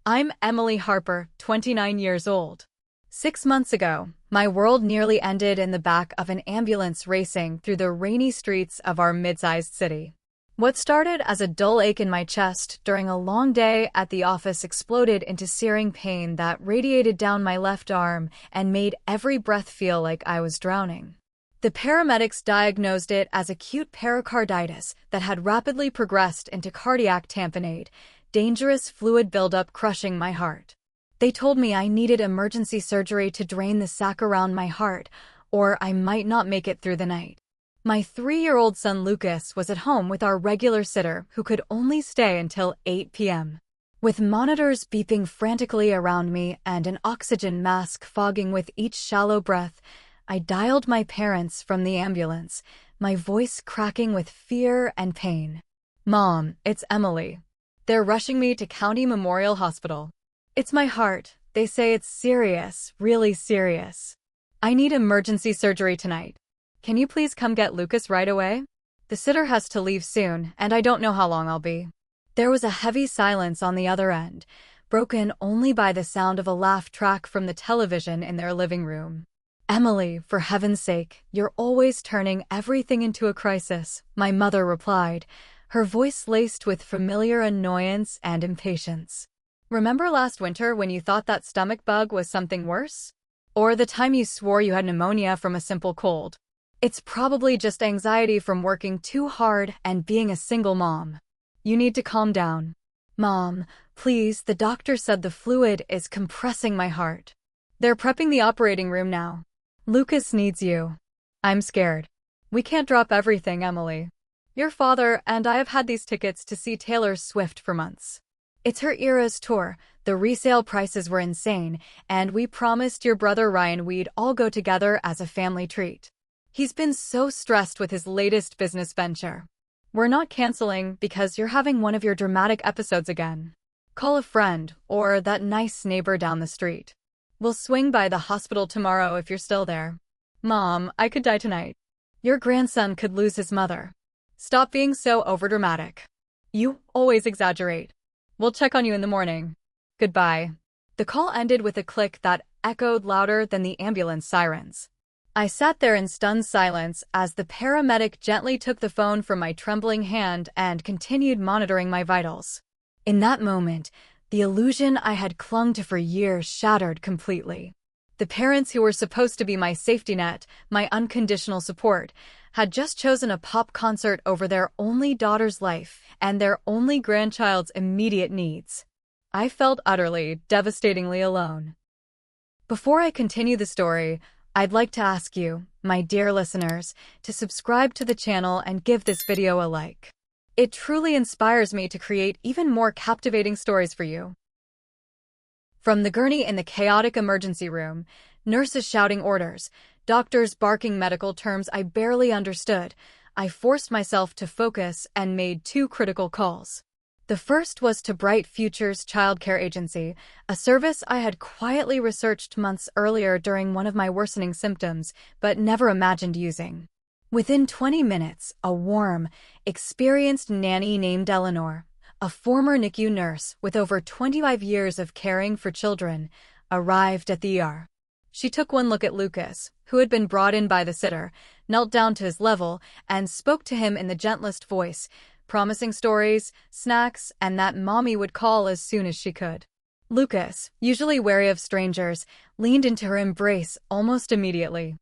I'm Emily Harper, 29 years old. 6 months ago, my world nearly ended in the back of an ambulance racing through the rainy streets of our mid-sized city. What started as a dull ache in my chest during a long day at the office exploded into searing pain that radiated down my left arm and made every breath feel like I was drowning. The paramedics diagnosed it as acute pericarditis that had rapidly progressed into cardiac tamponade, dangerous fluid buildup crushing my heart. They told me I needed emergency surgery to drain the sac around my heart, or I might not make it through the night. My 3-year-old son Lucas was at home with our regular sitter who could only stay until 8 p.m. With monitors beeping frantically around me and an oxygen mask fogging with each shallow breath, I dialed my parents from the ambulance, my voice cracking with fear and pain. "Mom, it's Emily. They're rushing me to County Memorial Hospital. It's my heart. They say it's serious, really serious. I need emergency surgery tonight. Can you please come get Lucas right away? The sitter has to leave soon, and I don't know how long I'll be." There was a heavy silence on the other end, broken only by the sound of a laugh track from the television in their living room. "Emily, for heaven's sake, you're always turning everything into a crisis," my mother replied, her voice laced with familiar annoyance and impatience. "Remember last winter when you thought that stomach bug was something worse? Or the time you swore you had pneumonia from a simple cold? It's probably just anxiety from working too hard and being a single mom. You need to calm down." "Mom, please, the doctor said the fluid is compressing my heart. They're prepping the operating room now. Lucas needs you." "I'm scared. We can't drop everything, Emily. Your father and I have had these tickets to see Taylor Swift for months. It's her Eras tour, the resale prices were insane, and we promised your brother Ryan we'd all go together as a family treat. He's been so stressed with his latest business venture. We're not canceling because you're having one of your dramatic episodes again. Call a friend or that nice neighbor down the street. We'll swing by the hospital tomorrow if you're still there. Mom, I could die tonight. Your grandson could lose his mother. Stop being so overdramatic. You always exaggerate. We'll check on you in the morning. Goodbye." The call ended with a click that echoed louder than the ambulance sirens. I sat there in stunned silence as the paramedic gently took the phone from my trembling hand and continued monitoring my vitals. In that moment, the illusion I had clung to for years shattered completely. The parents who were supposed to be my safety net, my unconditional support, had just chosen a pop concert over their only daughter's life and their only grandchild's immediate needs. I felt utterly, devastatingly alone. Before I continue the story, I'd like to ask you, my dear listeners, to subscribe to the channel and give this video a like. It truly inspires me to create even more captivating stories for you. From the gurney in the chaotic emergency room, nurses shouting orders, doctors barking medical terms I barely understood, I forced myself to focus and made 2 critical calls. The first was to Bright Futures Childcare Agency, a service I had quietly researched months earlier during one of my worsening symptoms, but never imagined using. Within 20 minutes, a warm, experienced nanny named Eleanor, a former NICU nurse with over 25 years of caring for children, arrived at the ER. She took one look at Lucas, who had been brought in by the sitter, knelt down to his level, and spoke to him in the gentlest voice, promising stories, snacks, and that mommy would call as soon as she could. Lucas, usually wary of strangers, leaned into her embrace almost immediately.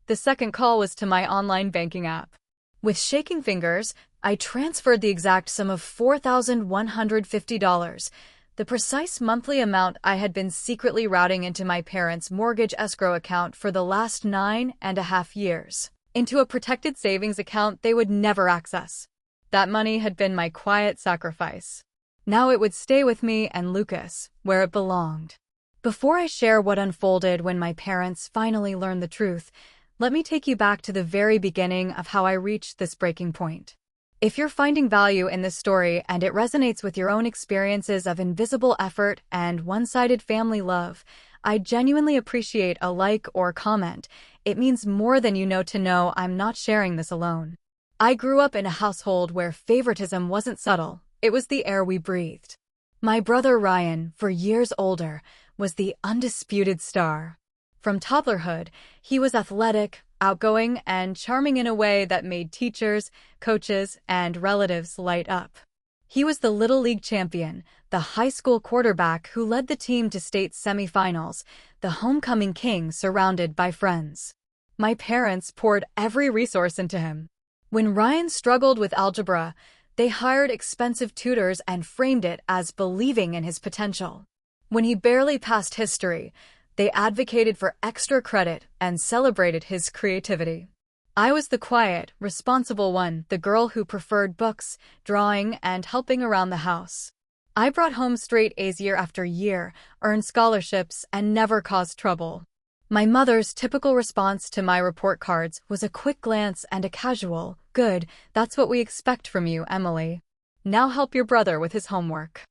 The second call was to my online banking app. With shaking fingers, I transferred the exact sum of $4,150, the precise monthly amount I had been secretly routing into my parents' mortgage escrow account for the last 9.5 years, into a protected savings account they would never access. That money had been my quiet sacrifice. Now it would stay with me and Lucas, where it belonged. Before I share what unfolded when my parents finally learned the truth, let me take you back to the very beginning of how I reached this breaking point. If you're finding value in this story and it resonates with your own experiences of invisible effort and one-sided family love, I genuinely appreciate a like or comment. It means more than you know to know I'm not sharing this alone. I grew up in a household where favoritism wasn't subtle, it was the air we breathed. My brother Ryan, for years older, was the undisputed star. From toddlerhood, he was athletic, outgoing, and charming in a way that made teachers, coaches, and relatives light up. He was the Little League champion, the high school quarterback who led the team to state semifinals, the homecoming king surrounded by friends. My parents poured every resource into him. When Ryan struggled with algebra, they hired expensive tutors and framed it as believing in his potential. When he barely passed history, they advocated for extra credit and celebrated his creativity. I was the quiet, responsible one, the girl who preferred books, drawing, and helping around the house. I brought home straight A's year after year, earned scholarships, and never caused trouble. My mother's typical response to my report cards was a quick glance and a casual, "Good, that's what we expect from you, Emily. Now help your brother with his homework."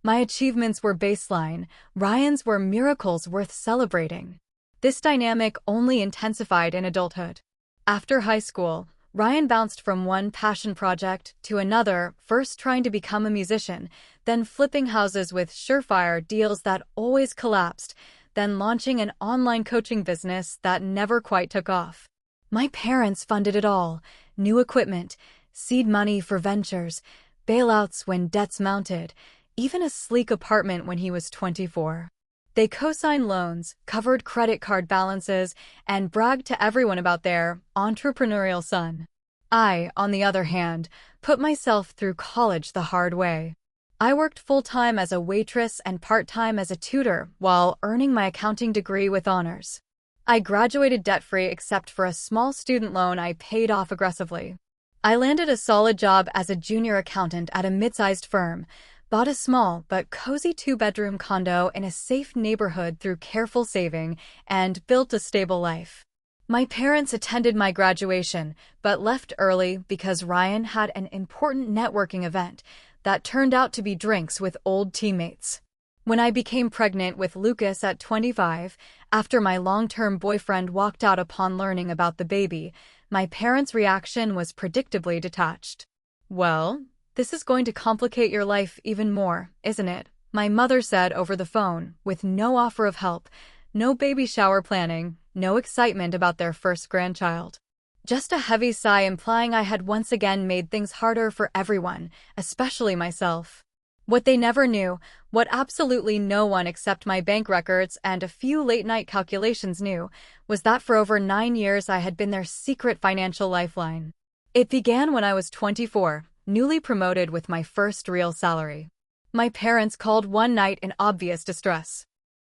My achievements were baseline, Ryan's were miracles worth celebrating. This dynamic only intensified in adulthood. After high school, Ryan bounced from one passion project to another, first trying to become a musician, then flipping houses with surefire deals that always collapsed, then launching an online coaching business that never quite took off. My parents funded it all: new equipment, seed money for ventures, bailouts when debts mounted, even a sleek apartment when he was 24. They co-signed loans, covered credit card balances, and bragged to everyone about their entrepreneurial son. I, on the other hand, put myself through college the hard way. I worked full-time as a waitress and part-time as a tutor while earning my accounting degree with honors. I graduated debt-free except for a small student loan I paid off aggressively. I landed a solid job as a junior accountant at a mid-sized firm, bought a small but cozy 2-bedroom condo in a safe neighborhood through careful saving, and built a stable life. My parents attended my graduation, but left early because Ryan had an important networking event that turned out to be drinks with old teammates. When I became pregnant with Lucas at 25, after my long-term boyfriend walked out upon learning about the baby, my parents' reaction was predictably detached. "Well, this is going to complicate your life even more, isn't it?" my mother said over the phone, with no offer of help, no baby shower planning, no excitement about their first grandchild. Just a heavy sigh implying I had once again made things harder for everyone, especially myself. What they never knew, what absolutely no one except my bank records and a few late-night calculations knew, was that for over 9 years I had been their secret financial lifeline. It began when I was 24, newly promoted with my first real salary. My parents called one night in obvious distress.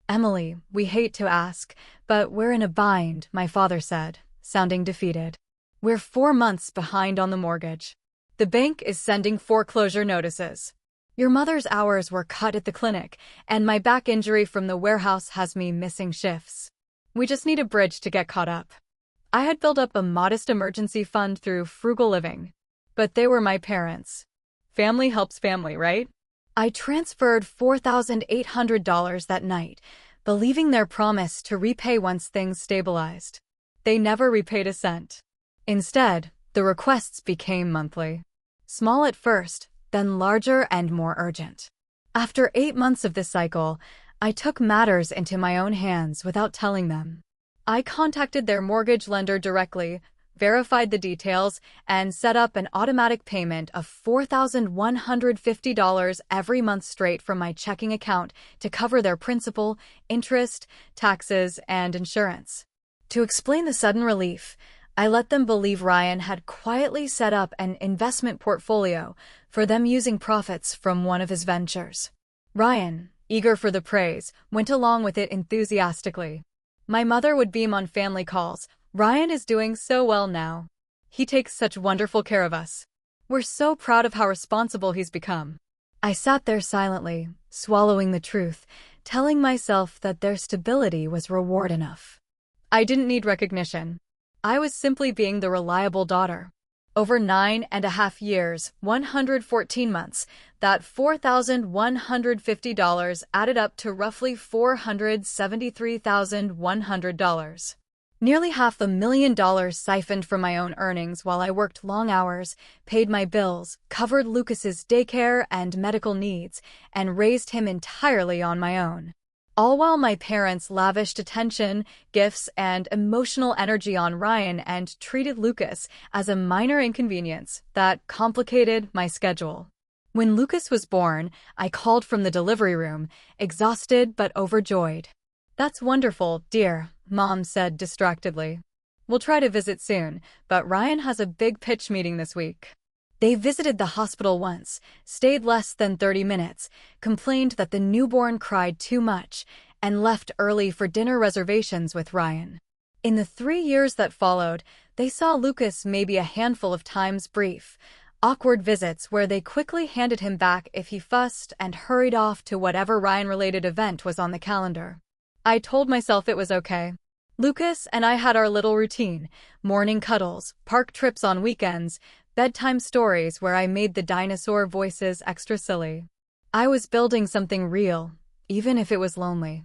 "Emily, we hate to ask, but we're in a bind," my father said, sounding defeated. "We're 4 months behind on the mortgage. The bank is sending foreclosure notices. Your mother's hours were cut at the clinic, and my back injury from the warehouse has me missing shifts. We just need a bridge to get caught up." I had built up a modest emergency fund through frugal living. But they were my parents. Family helps family, right? I transferred $4,800 that night, believing their promise to repay once things stabilized. They never repaid a cent. Instead, the requests became monthly. Small at first, then larger and more urgent. After 8 months of this cycle, I took matters into my own hands without telling them. I contacted their mortgage lender directly, verified the details, and set up an automatic payment of $4,150 every month straight from my checking account to cover their principal, interest, taxes, and insurance. To explain the sudden relief, I let them believe Ryan had quietly set up an investment portfolio for them using profits from one of his ventures. Ryan, eager for the praise, went along with it enthusiastically. My mother would beam on family calls. "Ryan is doing so well now. He takes such wonderful care of us. We're so proud of how responsible he's become." I sat there silently, swallowing the truth, telling myself that their stability was reward enough. I didn't need recognition. I was simply being the reliable daughter. Over 9.5 years, 114 months, that $4,150 added up to roughly $473,100. Nearly $500,000 siphoned from my own earnings while I worked long hours, paid my bills, covered Lucas's daycare and medical needs, and raised him entirely on my own. All while my parents lavished attention, gifts, and emotional energy on Ryan and treated Lucas as a minor inconvenience that complicated my schedule. When Lucas was born, I called from the delivery room, exhausted but overjoyed. "That's wonderful, dear," Mom said distractedly. "We'll try to visit soon, but Ryan has a big pitch meeting this week." They visited the hospital once, stayed less than 30 minutes, complained that the newborn cried too much, and left early for dinner reservations with Ryan. In the 3 years that followed, they saw Lucas maybe a handful of times, brief, awkward visits where they quickly handed him back if he fussed and hurried off to whatever Ryan-related event was on the calendar. I told myself it was okay. Lucas and I had our little routine: morning cuddles, park trips on weekends, bedtime stories where I made the dinosaur voices extra silly. I was building something real, even if it was lonely.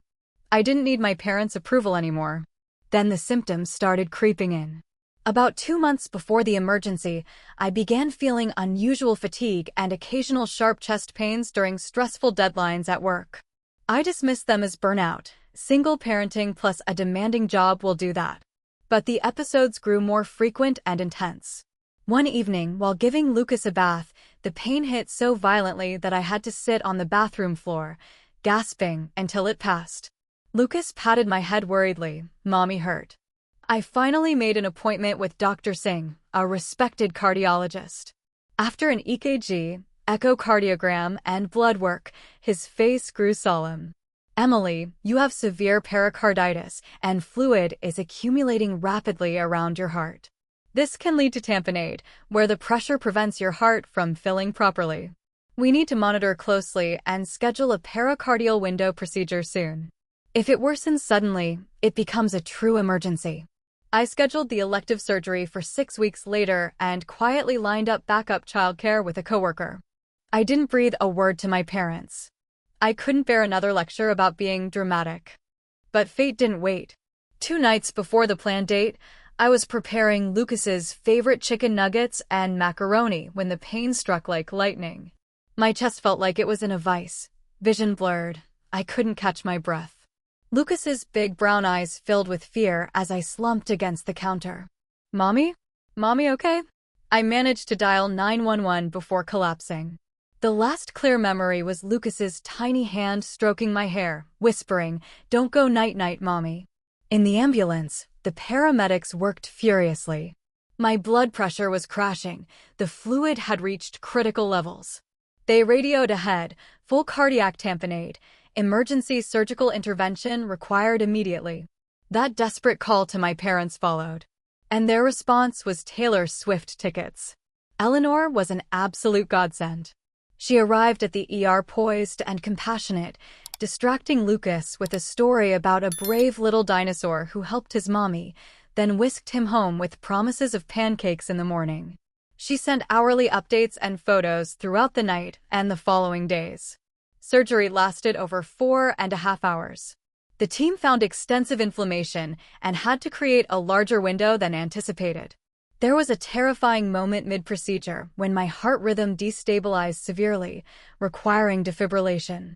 I didn't need my parents' approval anymore. Then the symptoms started creeping in. About 2 months before the emergency, I began feeling unusual fatigue and occasional sharp chest pains during stressful deadlines at work. I dismissed them as burnout. Single parenting plus a demanding job will do that. But the episodes grew more frequent and intense. One evening, while giving Lucas a bath, the pain hit so violently that I had to sit on the bathroom floor, gasping until it passed. Lucas patted my head worriedly. "Mommy hurt." I finally made an appointment with Dr. Singh, a respected cardiologist. After an EKG, echocardiogram, and blood work, his face grew solemn. "Emily, you have severe pericarditis, and fluid is accumulating rapidly around your heart. This can lead to tamponade, where the pressure prevents your heart from filling properly. We need to monitor closely and schedule a pericardial window procedure soon. If it worsens suddenly, it becomes a true emergency." I scheduled the elective surgery for 6 weeks later and quietly lined up backup childcare with a coworker. I didn't breathe a word to my parents. I couldn't bear another lecture about being dramatic. But fate didn't wait. 2 nights before the planned date, I was preparing Lucas's favorite chicken nuggets and macaroni when the pain struck like lightning. My chest felt like it was in a vice. Vision blurred. I couldn't catch my breath. Lucas's big brown eyes filled with fear as I slumped against the counter. "Mommy? Mommy okay?" I managed to dial 911 before collapsing. The last clear memory was Lucas's tiny hand stroking my hair, whispering, "Don't go night-night, Mommy." In the ambulance, the paramedics worked furiously. My blood pressure was crashing. The fluid had reached critical levels. They radioed ahead, full cardiac tamponade. Emergency surgical intervention required immediately. That desperate call to my parents followed. And their response was Taylor Swift tickets. Eleanor was an absolute godsend. She arrived at the ER poised and compassionate, distracting Lucas with a story about a brave little dinosaur who helped his mommy, then whisked him home with promises of pancakes in the morning. She sent hourly updates and photos throughout the night and the following days. Surgery lasted over 4.5 hours. The team found extensive inflammation and had to create a larger window than anticipated. There was a terrifying moment mid-procedure when my heart rhythm destabilized severely, requiring defibrillation.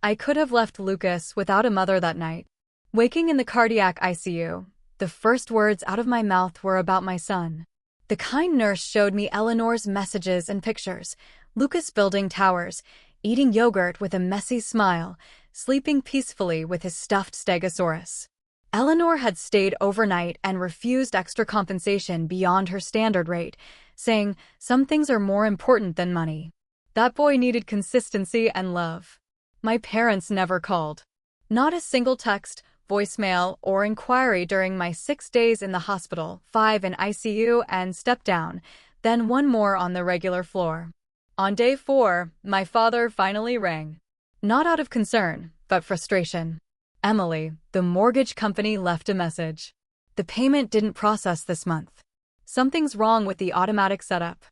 I could have left Lucas without a mother that night. Waking in the cardiac ICU, the first words out of my mouth were about my son. The kind nurse showed me Eleanor's messages and pictures, Lucas building towers, eating yogurt with a messy smile, sleeping peacefully with his stuffed stegosaurus. Eleanor had stayed overnight and refused extra compensation beyond her standard rate, saying, "Some things are more important than money." That boy needed consistency and love. My parents never called. Not a single text, voicemail, or inquiry during my 6 days in the hospital, 5 in ICU and step down, then 1 more on the regular floor. On day 4, my father finally rang. Not out of concern, but frustration. "Emily, the mortgage company left a message. The payment didn't process this month. Something's wrong with the automatic setup.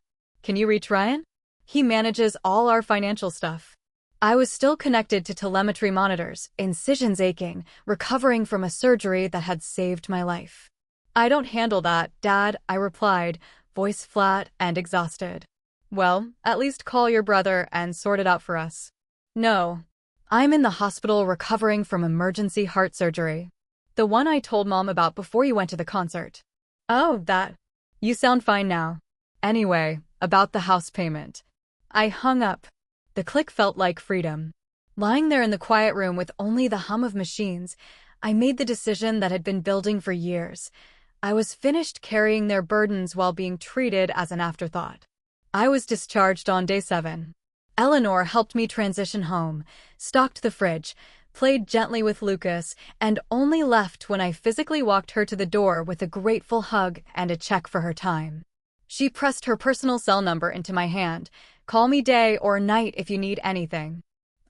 Can you reach Ryan? He manages all our financial stuff." I was still connected to telemetry monitors, incisions aching, recovering from a surgery that had saved my life. I don't handle that, Dad, I replied, voice flat and exhausted. Well, at least call your brother and sort it out for us. No. I'm in the hospital recovering from emergency heart surgery. The one I told Mom about before you went to the concert. Oh, that. You sound fine now. Anyway, about the house payment. I hung up. The click felt like freedom. Lying there in the quiet room with only the hum of machines, I made the decision that had been building for years. I was finished carrying their burdens while being treated as an afterthought. I was discharged on day 7. Eleanor helped me transition home, stocked the fridge, played gently with Lucas, and only left when I physically walked her to the door with a grateful hug and a check for her time. She pressed her personal cell number into my hand. Call me day or night if you need anything.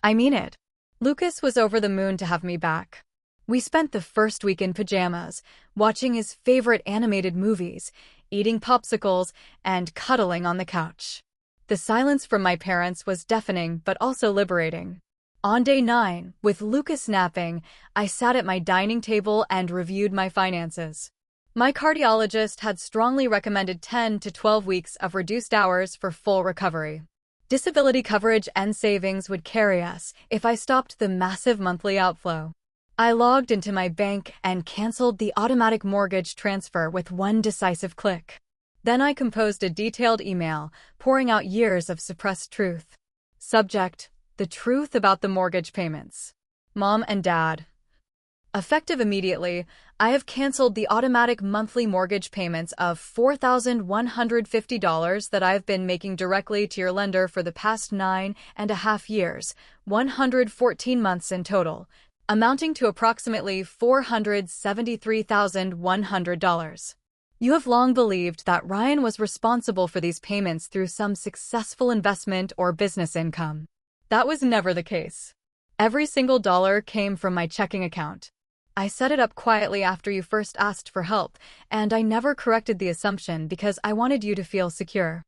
I mean it. Lucas was over the moon to have me back. We spent the first week in pajamas, watching his favorite animated movies, eating popsicles, and cuddling on the couch. The silence from my parents was deafening but also liberating. On day 9, with Lucas napping, I sat at my dining table and reviewed my finances. My cardiologist had strongly recommended 10 to 12 weeks of reduced hours for full recovery. Disability coverage and savings would carry us if I stopped the massive monthly outflow. I logged into my bank and canceled the automatic mortgage transfer with one decisive click. Then I composed a detailed email, pouring out years of suppressed truth. Subject: the truth about the mortgage payments. Mom and Dad. Effective immediately, I have canceled the automatic monthly mortgage payments of $4,150 that I have been making directly to your lender for the past 9.5 years, 114 months in total, amounting to approximately $473,100. You have long believed that Ryan was responsible for these payments through some successful investment or business income. That was never the case. Every single dollar came from my checking account. I set it up quietly after you first asked for help, and I never corrected the assumption because I wanted you to feel secure.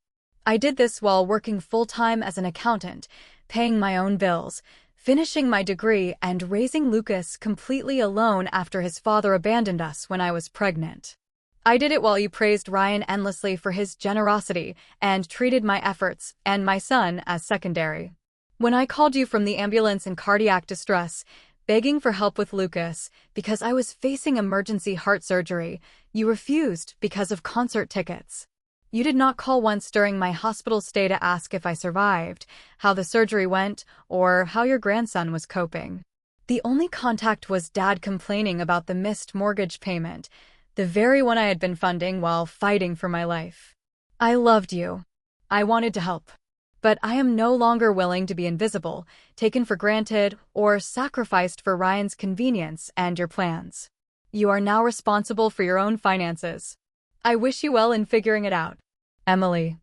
I did this while working full-time as an accountant, paying my own bills, finishing my degree, and raising Lucas completely alone after his father abandoned us when I was pregnant. I did it while you praised Ryan endlessly for his generosity and treated my efforts and my son as secondary. When I called you from the ambulance in cardiac distress, begging for help with Lucas because I was facing emergency heart surgery, you refused because of concert tickets. You did not call once during my hospital stay to ask if I survived, how the surgery went, or how your grandson was coping. The only contact was Dad complaining about the missed mortgage payment, the very one I had been funding while fighting for my life. I loved you. I wanted to help. But I am no longer willing to be invisible, taken for granted, or sacrificed for Ryan's convenience and your plans. You are now responsible for your own finances. I wish you well in figuring it out. Emily.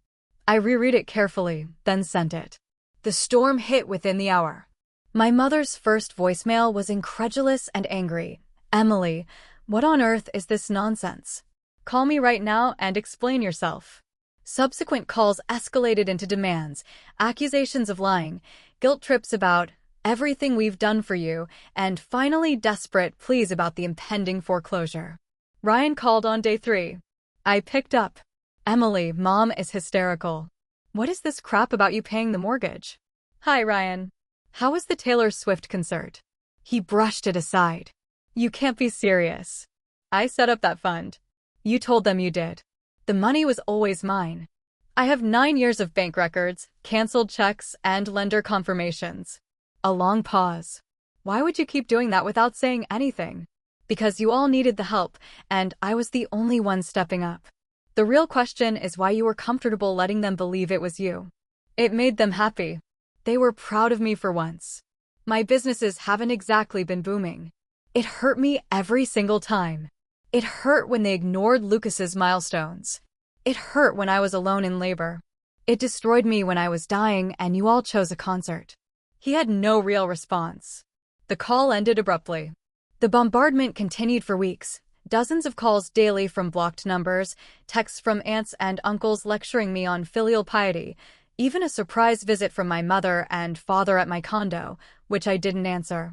I reread it carefully, then sent it. The storm hit within the hour. My mother's first voicemail was incredulous and angry. Emily, what on earth is this nonsense? Call me right now and explain yourself. Subsequent calls escalated into demands, accusations of lying, guilt trips about everything we've done for you, and finally desperate pleas about the impending foreclosure. Ryan called on day 3. I picked up. Emily, Mom is hysterical. What is this crap about you paying the mortgage? Hi, Ryan. How was the Taylor Swift concert? He brushed it aside. You can't be serious. I set up that fund. You told them you did. The money was always mine. I have 9 years of bank records, canceled checks, and lender confirmations. A long pause. Why would you keep doing that without saying anything? Because you all needed the help, and I was the only one stepping up. The real question is why you were comfortable letting them believe it was you. It made them happy. They were proud of me for once. My businesses haven't exactly been booming. It hurt me every single time. It hurt when they ignored Lucas's milestones. It hurt when I was alone in labor. It destroyed me when I was dying and you all chose a concert. He had no real response. The call ended abruptly. The bombardment continued for weeks. Dozens of calls daily from blocked numbers, texts from aunts and uncles lecturing me on filial piety, even a surprise visit from my mother and father at my condo, which I didn't answer.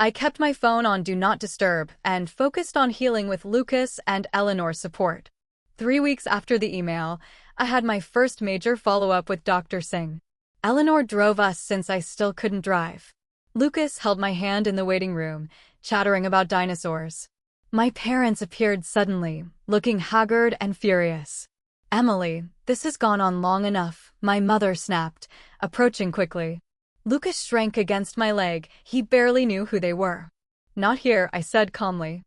I kept my phone on Do Not Disturb and focused on healing with Lucas and Eleanor's support. 3 weeks after the email, I had my first major follow-up with Dr. Singh. Eleanor drove us since I still couldn't drive. Lucas held my hand in the waiting room, chattering about dinosaurs. My parents appeared suddenly, looking haggard and furious. "Emily, this has gone on long enough," my mother snapped, approaching quickly. Lucas shrank against my leg. He barely knew who they were. "Not here," I said calmly.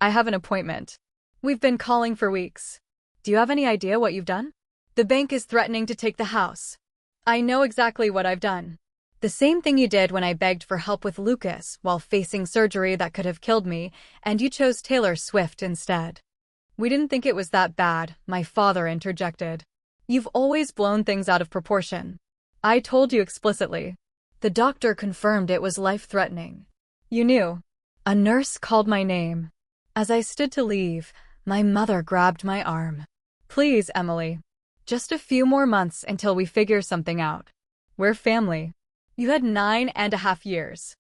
"I have an appointment. We've been calling for weeks. Do you have any idea what you've done?" "The bank is threatening to take the house." "I know exactly what I've done. The same thing you did when I begged for help with Lucas while facing surgery that could have killed me, and you chose Taylor Swift instead." "We didn't think it was that bad," my father interjected. "You've always blown things out of proportion. I told you explicitly." The doctor confirmed it was life-threatening. "You knew." A nurse called my name. As I stood to leave, my mother grabbed my arm. "Please, Emily. Just a few more months until we figure something out. We're family. You had 9.5 years.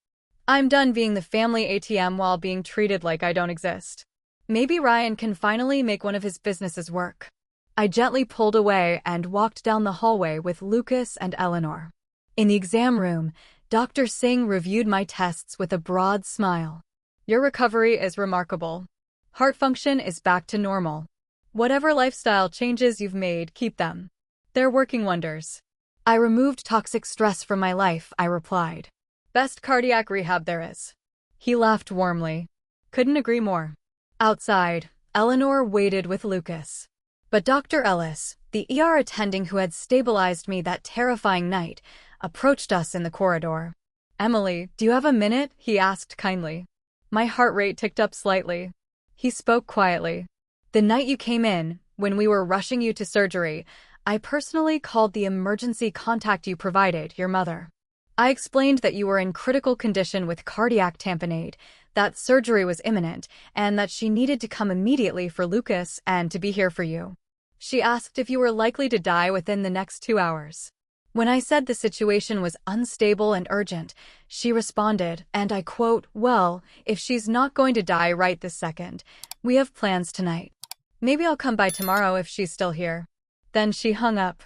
I'm done being the family ATM while being treated like I don't exist. Maybe Ryan can finally make one of his businesses work." I gently pulled away and walked down the hallway with Lucas and Eleanor. In the exam room, Dr. Singh reviewed my tests with a broad smile. "Your recovery is remarkable. Heart function is back to normal. Whatever lifestyle changes you've made, keep them. They're working wonders." "I removed toxic stress from my life," I replied. "Best cardiac rehab there is." He laughed warmly. "Couldn't agree more." Outside, Eleanor waited with Lucas. But Dr. Ellis, the ER attending who had stabilized me that terrifying night, approached us in the corridor. "Emily, do you have a minute?" he asked kindly. My heart rate ticked up slightly. He spoke quietly. "The night you came in, when we were rushing you to surgery, I personally called the emergency contact you provided, your mother. I explained that you were in critical condition with cardiac tamponade, that surgery was imminent, and that she needed to come immediately for Lucas and to be here for you. She asked if you were likely to die within the next 2 hours. When I said the situation was unstable and urgent, she responded, and I quote, 'Well, if she's not going to die right this second, we have plans tonight. Maybe I'll come by tomorrow if she's still here.' Then she hung up.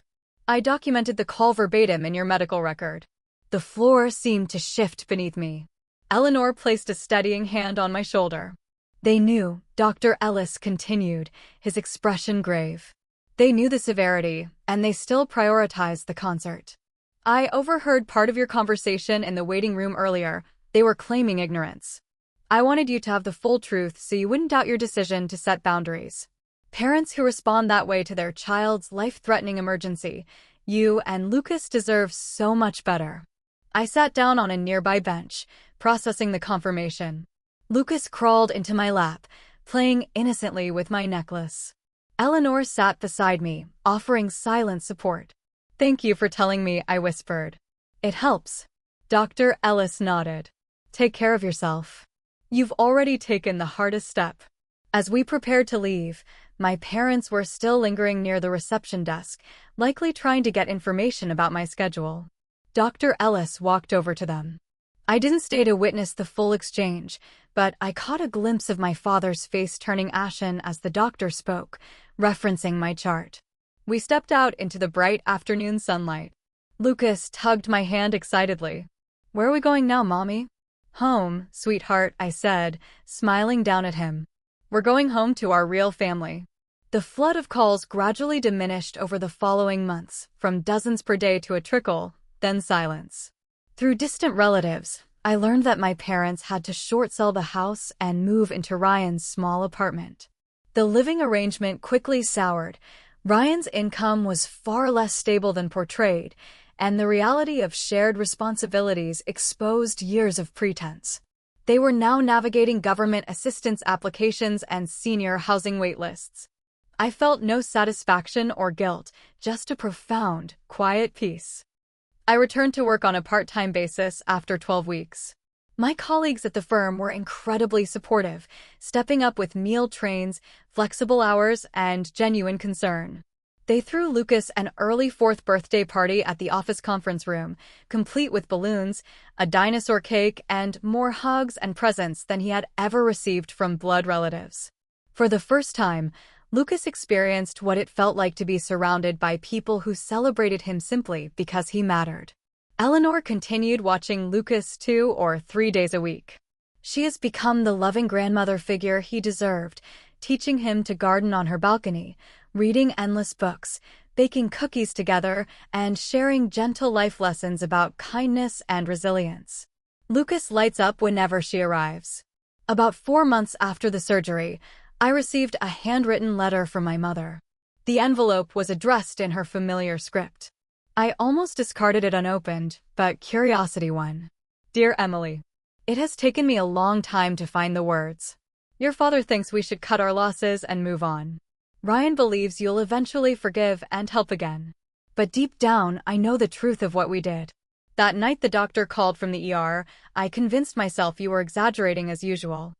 I documented the call verbatim in your medical record." The floor seemed to shift beneath me. Eleanor placed a steadying hand on my shoulder. "They knew," Dr. Ellis continued, his expression grave. "They knew the severity, and they still prioritized the concert. I overheard part of your conversation in the waiting room earlier. They were claiming ignorance. I wanted you to have the full truth so you wouldn't doubt your decision to set boundaries. Parents who respond that way to their child's life-threatening emergency, you and Lucas deserve so much better." I sat down on a nearby bench, processing the confirmation. Lucas crawled into my lap, playing innocently with my necklace. Eleanor sat beside me, offering silent support. "Thank you for telling me," I whispered. "It helps." Dr. Ellis nodded. "Take care of yourself. You've already taken the hardest step." As we prepared to leave, my parents were still lingering near the reception desk, likely trying to get information about my schedule. Dr. Ellis walked over to them. I didn't stay to witness the full exchange, but I caught a glimpse of my father's face turning ashen as the doctor spoke, referencing my chart. We stepped out into the bright afternoon sunlight. Lucas tugged my hand excitedly. "Where are we going now, Mommy?" "Home, sweetheart," I said, smiling down at him. "We're going home to our real family." The flood of calls gradually diminished over the following months, from dozens per day to a trickle, then silence. Through distant relatives, I learned that my parents had to short-sell the house and move into Ryan's small apartment. The living arrangement quickly soured. Ryan's income was far less stable than portrayed, and the reality of shared responsibilities exposed years of pretense. They were now navigating government assistance applications and senior housing waitlists. I felt no satisfaction or guilt, just a profound, quiet peace. I returned to work on a part-time basis after 12 weeks. My colleagues at the firm were incredibly supportive, stepping up with meal trains, flexible hours, and genuine concern. They threw Lucas an early fourth birthday party at the office conference room, complete with balloons, a dinosaur cake, and more hugs and presents than he had ever received from blood relatives. For the first time, Lucas experienced what it felt like to be surrounded by people who celebrated him simply because he mattered. Eleanor continued watching Lucas 2 or 3 days a week. She has become the loving grandmother figure he deserved, teaching him to garden on her balcony, reading endless books, baking cookies together, and sharing gentle life lessons about kindness and resilience. Lucas lights up whenever she arrives. About 4 months after the surgery, I received a handwritten letter from my mother. The envelope was addressed in her familiar script. I almost discarded it unopened, but curiosity won. Dear Emily, it has taken me a long time to find the words. Your father thinks we should cut our losses and move on. Ryan believes you'll eventually forgive and help again. But deep down, I know the truth of what we did. That night the doctor called from the ER, I convinced myself you were exaggerating as usual.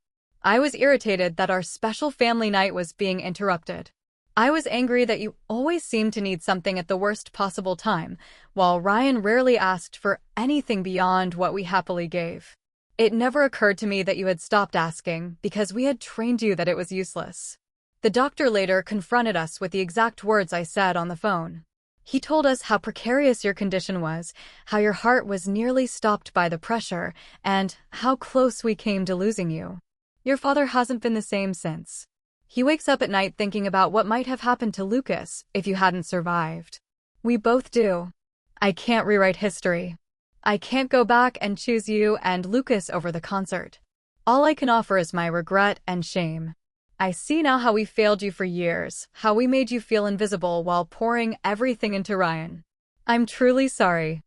I was irritated that our special family night was being interrupted. I was angry that you always seemed to need something at the worst possible time, while Ryan rarely asked for anything beyond what we happily gave. It never occurred to me that you had stopped asking because we had trained you that it was useless. The doctor later confronted us with the exact words I said on the phone. He told us how precarious your condition was, how your heart was nearly stopped by the pressure, and how close we came to losing you. Your father hasn't been the same since. He wakes up at night thinking about what might have happened to Lucas if you hadn't survived. We both do. I can't rewrite history. I can't go back and choose you and Lucas over the concert. All I can offer is my regret and shame. I see now how we failed you for years, how we made you feel invisible while pouring everything into Ryan. I'm truly sorry.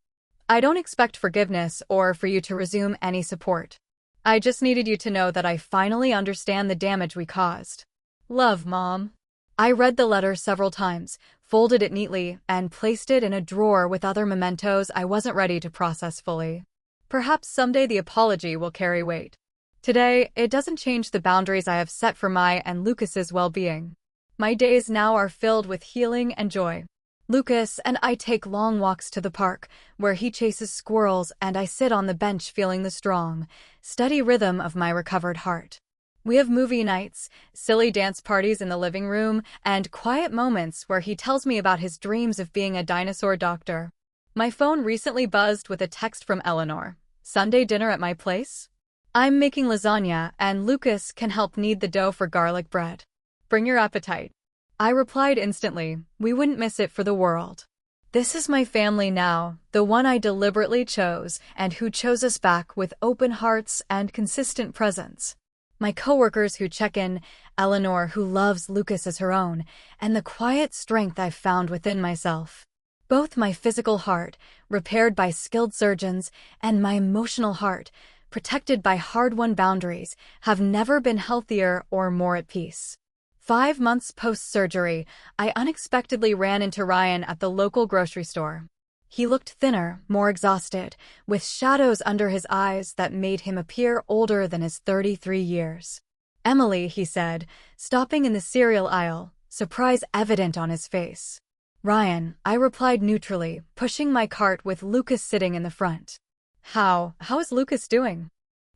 I don't expect forgiveness or for you to resume any support. I just needed you to know that I finally understand the damage we caused. Love, Mom. I read the letter several times, folded it neatly, and placed it in a drawer with other mementos I wasn't ready to process fully. Perhaps someday the apology will carry weight. Today, it doesn't change the boundaries I have set for my and Lucas's well-being. My days now are filled with healing and joy. Lucas and I take long walks to the park, where he chases squirrels and I sit on the bench feeling the strong, steady rhythm of my recovered heart. We have movie nights, silly dance parties in the living room, and quiet moments where he tells me about his dreams of being a dinosaur doctor. My phone recently buzzed with a text from Eleanor. Sunday dinner at my place? I'm making lasagna, and Lucas can help knead the dough for garlic bread. Bring your appetite. I replied instantly, we wouldn't miss it for the world. This is my family now, the one I deliberately chose, and who chose us back with open hearts and consistent presence. My coworkers who check in, Eleanor who loves Lucas as her own, and the quiet strength I've found within myself. Both my physical heart, repaired by skilled surgeons, and my emotional heart, protected by hard-won boundaries, have never been healthier or more at peace. 5 months post-surgery, I unexpectedly ran into Ryan at the local grocery store. He looked thinner, more exhausted, with shadows under his eyes that made him appear older than his 33 years. Emily, he said, stopping in the cereal aisle, surprise evident on his face. Ryan, I replied neutrally, pushing my cart with Lucas sitting in the front. How is Lucas doing?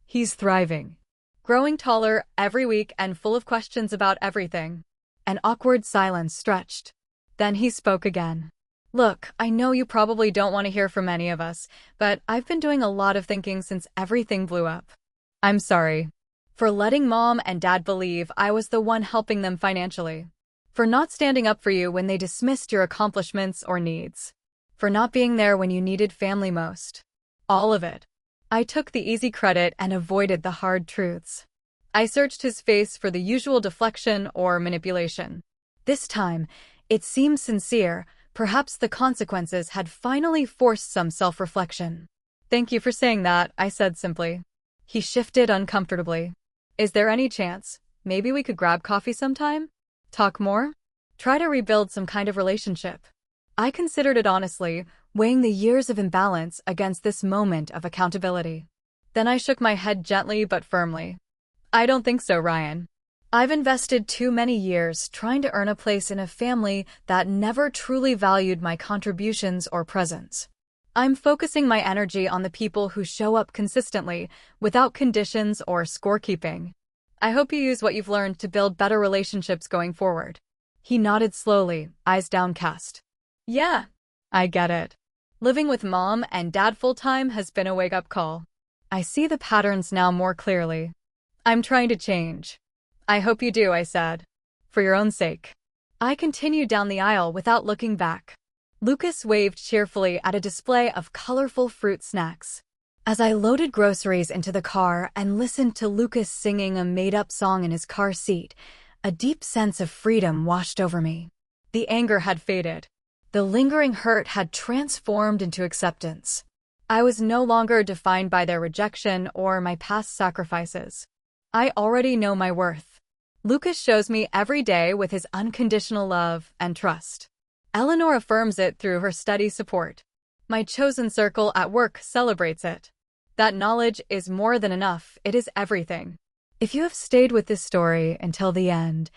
He's thriving. Growing taller every week and full of questions about everything. An awkward silence stretched. Then he spoke again. Look, I know you probably don't want to hear from any of us, but I've been doing a lot of thinking since everything blew up. I'm sorry. For letting Mom and Dad believe I was the one helping them financially. For not standing up for you when they dismissed your accomplishments or needs. For not being there when you needed family most. All of it. I took the easy credit and avoided the hard truths. I searched his face for the usual deflection or manipulation. This time, it seemed sincere. Perhaps the consequences had finally forced some self-reflection. Thank you for saying that, I said simply. He shifted uncomfortably. Is there any chance? Maybe we could grab coffee sometime? Talk more? Try to rebuild some kind of relationship. I considered it honestly, weighing the years of imbalance against this moment of accountability. Then I shook my head gently but firmly. I don't think so, Ryan. I've invested too many years trying to earn a place in a family that never truly valued my contributions or presence. I'm focusing my energy on the people who show up consistently, without conditions or scorekeeping. I hope you use what you've learned to build better relationships going forward. He nodded slowly, eyes downcast. Yeah, I get it. Living with mom and dad full-time has been a wake-up call. I see the patterns now more clearly. I'm trying to change. I hope you do, I said. For your own sake. I continued down the aisle without looking back. Lucas waved cheerfully at a display of colorful fruit snacks. As I loaded groceries into the car and listened to Lucas singing a made-up song in his car seat, a deep sense of freedom washed over me. The anger had faded. The lingering hurt had transformed into acceptance. I was no longer defined by their rejection or my past sacrifices. I already know my worth. Lucas shows me every day with his unconditional love and trust. Eleanor affirms it through her steady support. My chosen circle at work celebrates it. That knowledge is more than enough, it is everything. If you have stayed with this story until the end,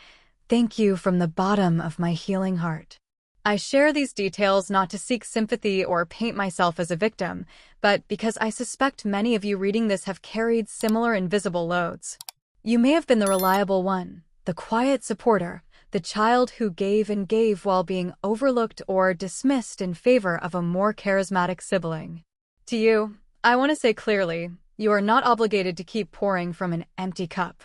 thank you from the bottom of my healing heart. I share these details not to seek sympathy or paint myself as a victim, but because I suspect many of you reading this have carried similar invisible loads. You may have been the reliable one, the quiet supporter, the child who gave and gave while being overlooked or dismissed in favor of a more charismatic sibling. To you, I want to say clearly, you are not obligated to keep pouring from an empty cup.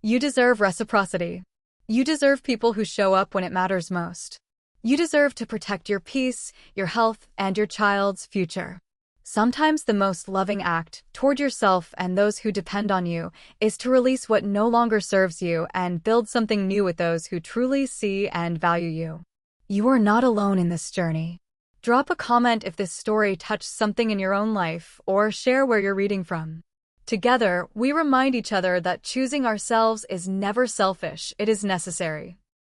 You deserve reciprocity. You deserve people who show up when it matters most. You deserve to protect your peace, your health, and your child's future. Sometimes the most loving act toward yourself and those who depend on you is to release what no longer serves you and build something new with those who truly see and value you. You are not alone in this journey. Drop a comment if this story touched something in your own life, or share where you're reading from. Together, we remind each other that choosing ourselves is never selfish, it is necessary.